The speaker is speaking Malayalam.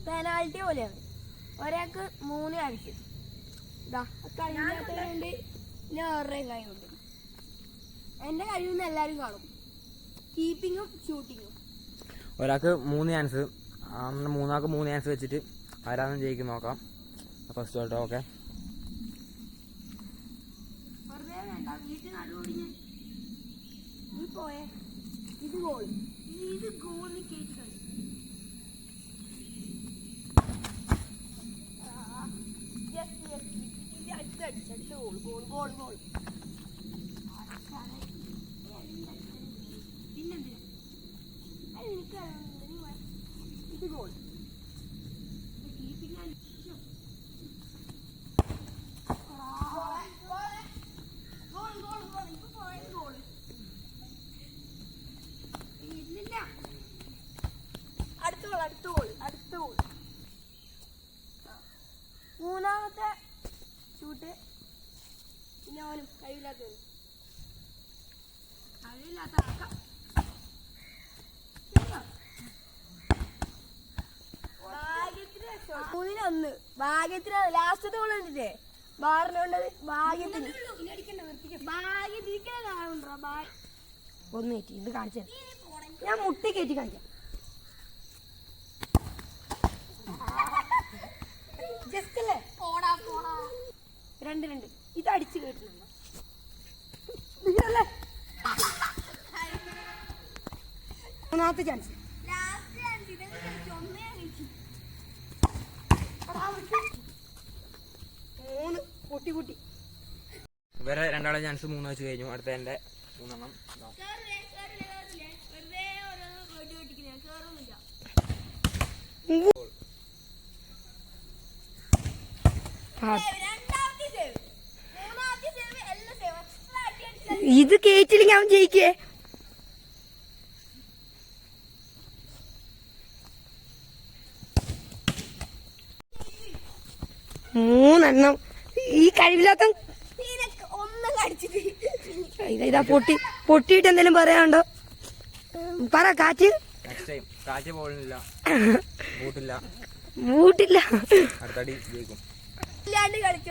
പെനാൽറ്റി പോലെയാണ്. ഒരാൾക്ക് 3 ചാൻസ്. ഇതാ കഴിയാത്തതുകൊണ്ട് ഞാൻ വേറെയും കഴിവുണ്ട്. എന്റെ കഴിവെന്ന് എല്ലാരും കാണും. കീപ്പിങ്ങും ഷൂട്ടിങ്ങും. ഒരാൾക്ക് 3 ചാൻസ്, മൂന്നാൾക്ക് 3 ചാൻസ് വെച്ചിട്ട് ആരാന്ന് ജയിക്കും നോക്കാം. ഫസ്റ്റ് കേട്ടോ. ഓക്കെ, വെറുതെ വേണ്ട, വീട്ടിൽ നടുപൊടിഞ്ഞ് നീ പോയേ. ഇത് ഗോൾ, ഇത് ഗോളിന് കേട്ടിട്ടുണ്ട്. അടുത്ത ഗോൾ ഗോൾ ഗോൾ ഗോൾ. പിന്നെന്തിനാ എനിക്ക് ഇത് ഗോൾ. അടുത്ത ഗോൾ. മൂന്നാമത്തെ ഷൂട്ട് ഞാനും കഴിവില്ലാത്ത ആക്കാം. 3-1 ഭാഗ്യത്തിന്. ലാസ്റ്റത്തെ ഗോൾ കണ്ടിട്ടേ ബാറിനുണ്ടത് ഭാഗ്യത്തിന്. ഒന്ന് കയറ്റി ഇത് കാണിച്ചു. ഞാൻ മുട്ടി കയറ്റി കാണിക്കാം. ജസ്റ്റ് അല്ലേ 2-2. ഇത് അടിച്ചു കേട്ടിട്ടുണ്ട്. മൂന്നാമത്തെ ചാൻസ്. 3 പൊട്ടി. ഇവരെ രണ്ടാളെ ചാൻസ് 3 വെച്ച് കഴിഞ്ഞു. അടുത്ത എന്റെ 3 ഇത് കേറ്റില്ലെങ്കിൽ അവൻ ജയിക്കേ. മൂന്നെണ്ണം. ഈ കഴിവില്ലാത്ത ഒന്നും കടിച്ചിട്ട് ഇതാ പൊട്ടിയിട്ട് എന്തെങ്കിലും പറയാനുണ്ടോ? പറ. കാറ്റ് ബൂട്ടില്ല. അടുത്തടി ജയിക്കും. ഇല്ലാണ്ട് കളിച്ചു.